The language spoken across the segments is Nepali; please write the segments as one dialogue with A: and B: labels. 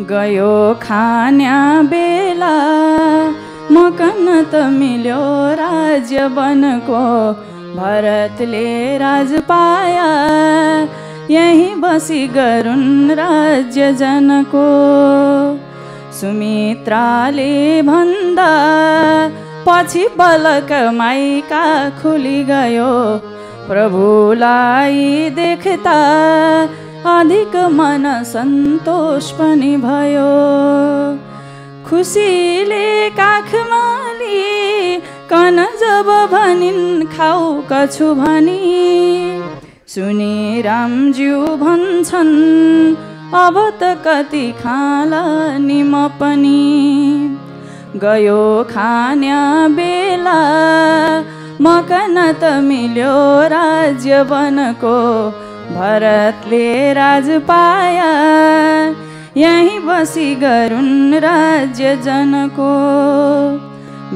A: गयो खान्या बेला मकन त मिल्यो राज्य वनको भरतले राज पाया यही बसी गरुन् राज्य जनको सुमित्राले भन्दा पछि पलक माइका खुली गयो प्रभुलाई देख्दा अधिक मन सन्तोष पनि भयो खुसीले काखमा लिकन जब भनिन् खाऊ कछु भनी सुनि रामज्यू भन्छन् अब त कति खाला नि म पनि गयो खान्या बेला मकन त मिल्यो राज्य वनको भरतले राज पाया यही बसी गरुन् राज्य जनको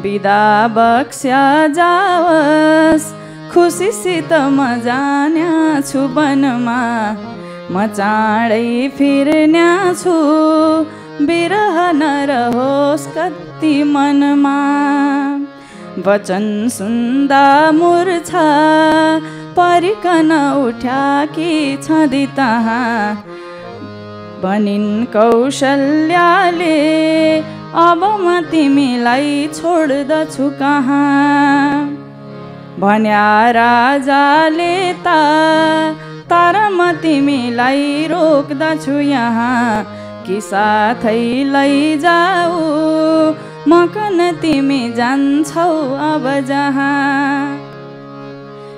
A: बिदा बक्स्या जावस् खुसीसित म जान्या छु वनमा म चाँडै फिर्न्या छु बिरह नरहोस् कति मनमा वचन सुन्दा मूर्छा परिकन उठ्याकी छँदी तहाँ भनिन् कौशल्याले अब म तिमीलाई छोड्दछु कहाँ भन्या राजाले तर म तिमीलाई रोक्दछु यहाँ कि साथै लैजाऊ मकन तिमी जान्छौ अब जहाँ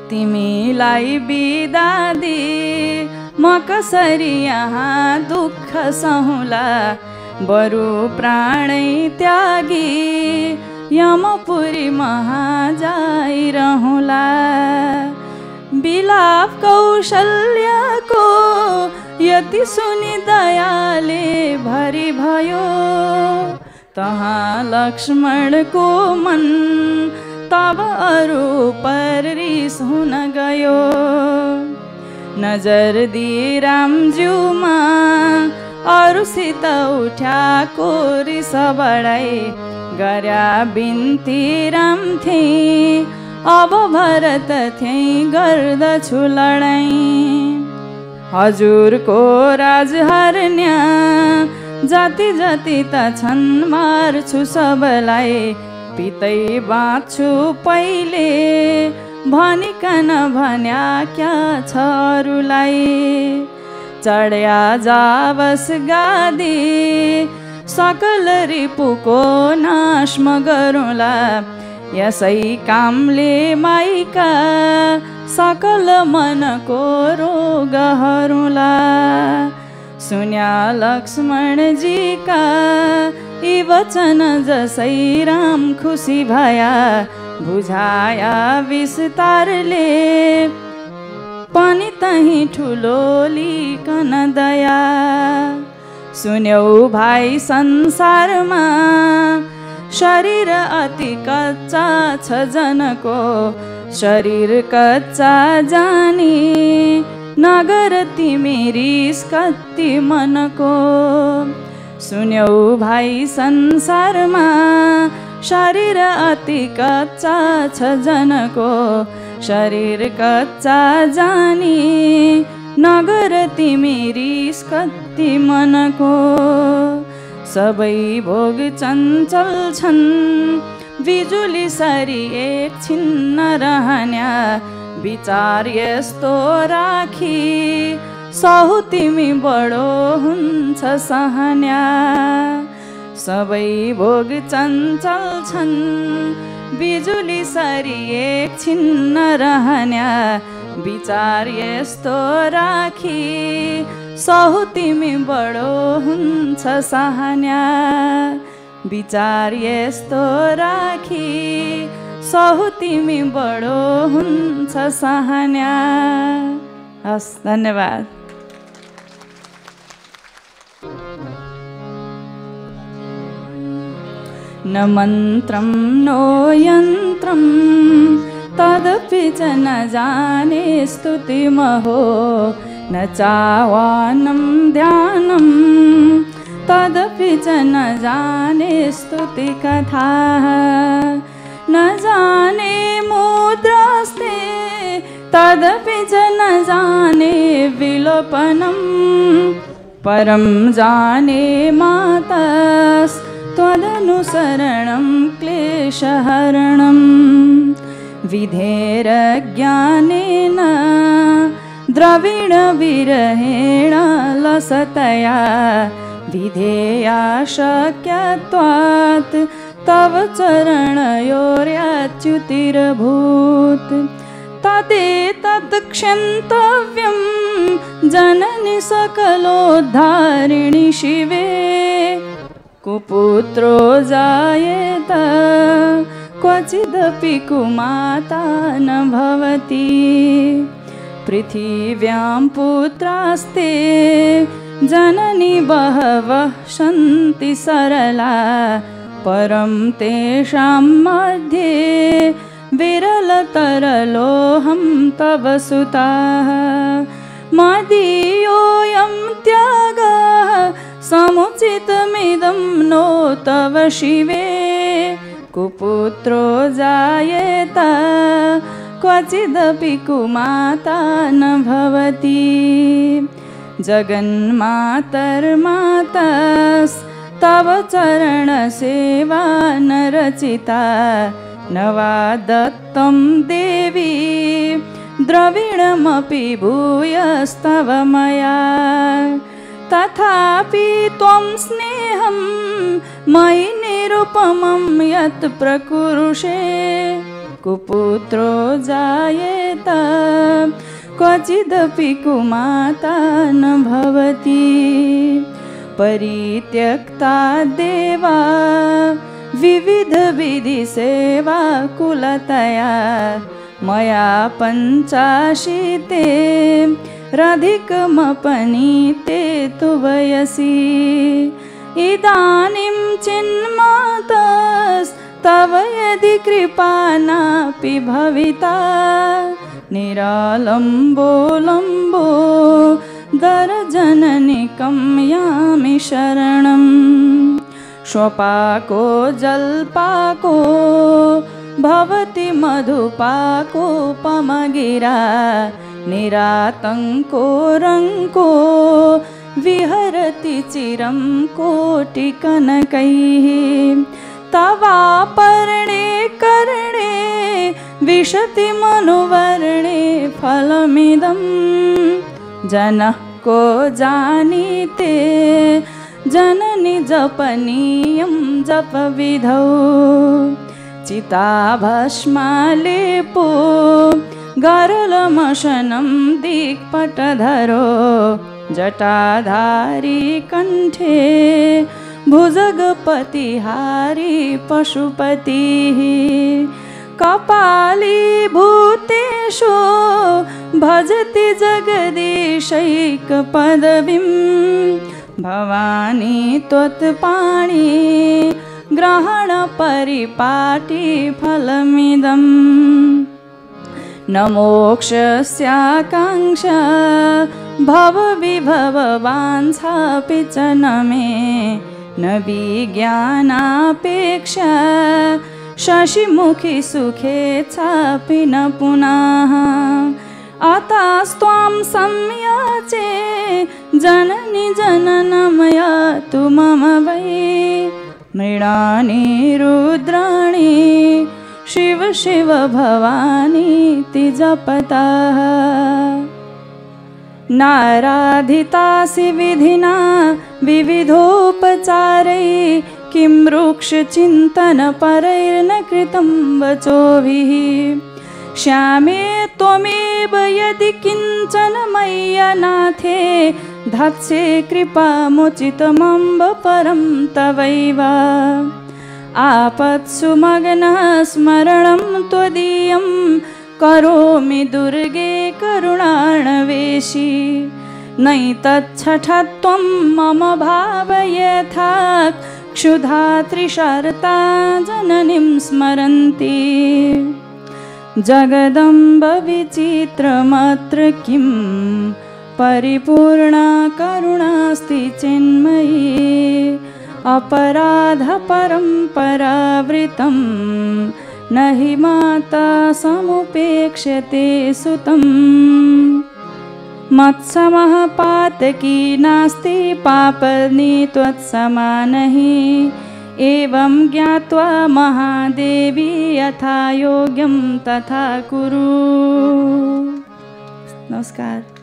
A: तिमीलाई बिदा दिई म कसरी यहाँ दुःख सहुला बरु प्राणै त्यागी यमपुरी महाजाइरहुला बिलाप कौशल्याको यति सुनि दयाले भरि भयो तहाँ लक्ष्मणको मन तब अरू पर रिस हुन गयो नजर दिई रामज्यूमा अरूसित उठ्याको रिस बढाई गर्या बिन्ती राम थिए अब भरत थिए गर्दछु लडाई हजुरको राज हर्न्या जति जति त छन् मार्छु सबलाई पितै बाँच्छु पहिले भनिकन भन्या क्या छ अरूलाई चढ्या जावस् गादी सकल रिपुको नाश म गरौँला यसै कामले माइका सकल मनको रोग हरुला सुन्या लक्ष्मणजीका यी वचन जसै राम खुसी भया बुझाया विस्तारले पनि तही ठुलो लिकन दया सुन्यौ भाइ संसारमा शरीर अति कच्चा छ जनको शरीर कच्चा जानी नगर तिमी रिस कति मनको सुन्यौ भाइ संसारमा शरीर अति कच्चा छ जनको शरीर कच्चा जानी नगर तिमी रिस कति मनको सबै भोग चञ्चल छन् बिजुली सरी एकछिन नरहन्या विचार यस्तो राखी सहु तिमी बडो हुन्छ सहन्या सबै भोग चञ्चल छन् बिजुली सरी एकछिन नरहन्या विचार यस्तो राखी सहु तिमी बडो हुन्छ सहन्या विचार यस्तो राखी सहु तिमी बडो हुन्छ सहन्या। हस्, धन्यवाद। न मन्त्रं नो यन्त्रं तदपि च न जाने स्तुतिमहो न चावानं ध्यानं तदपि च न जाने स्तुतिकथाः न जाने मुद्रास्ते तदपि च न जाने विलोपनम् परं जाने मातस्त्वदनुसरणं क्लेशहरणम् विधेरज्ञानेन द्रविणविरहेण लसतया विधेया शक्यत्वात् तव चरणयोर्याच्युतिरभूत् तदेतत् क्षन्तव्यं जननि सकलोद्धारिणि शिवे कुपुत्रो जायेत क्वचिदपि कुमाता न भवति पृथिव्यां पुत्रास्ते जननी बहवः सन्ति सरला परं तेषां मध्ये विरलतरलोऽहं तव सुताः मदीयोऽयं त्यागः समुचितमिदं नो तव शिवे कुपुत्रो जायेत क्वचिदपि कुमाता न भवति जगन्मातर्मातस्तव चरणसेवा न रचिता न वा दत्तं देवी द्रविणमपि भूयस्तव मया तथापि त्वं स्नेहं मयि निरुपमं यत् प्रकुरुषे कुपुत्रो जायेत क्वचिदपि कुमाता न भवति परित्यक्ता देवा विविधविधिसेवा कुलतया मया पञ्चाशीते रधिकमपनीते तु वयसि इदानीं चिन्मातस्तव यदि कृपा नापि भविता निरालम्बो लम्बो दरजननिकं यामि शरणम् श्वपाको जल्पाको भवति मधुपाकोपमगिरा निरातङ्को रङ्को विहरति चिरं कोटिकनकैः तवापर्णे कर्णे विशति मनुवर्णे फलमिदं जनः को जानीते जननि जपनीयं जपविधौ चिताभस्मालेपो गरलमशनं दिक्पटधरो जटाधारी कण्ठे भुजगपतिहारी पशुपतिः कपाली भूतेषु भजति जगदीशैकपदवीं भवानी त्वत्पाणि ग्रहणपरिपाटी फलमिदम् न मोक्षस्याकाङ्क्षा भवविभववाञ्छापि च न मे न विज्ञानापेक्षा शशिमुखी सुखेच्छापि न पुनः अतास्त्वां संयाचे जननि जननमया तु मम वै मृडानि रुद्राणि शिव शिव भवानीति जपतः नाराधितासि विधिना विविधोपचारैः किं वृक्षचिन्तनपरैर्न कृतं वचोभिः श्यामे त्वमेव यदि किञ्चन मय्यनाथे धत्से कृपामुचितमम्ब परं तवैव आपत्सु मग्नः स्मरणं त्वदीयं करोमि दुर्गे करुणार्णवेशी नैतच्छठत्वं मम भावयथा क्षुधा त्रिशर्ता जननीं स्मरन्ति जगदम्ब विचित्रमत्र किं परिपूर्णा करुणास्ति चिन्मयी अपराधपरम्परावृतं न हि माता समुपेक्ष्यते सुतं। मत्समः पातकी नास्ति पापनी त्वत्समा नहि। एवं ज्ञात्वा महादेवी यथा योग्यं तथा कुरु। नमस्कार।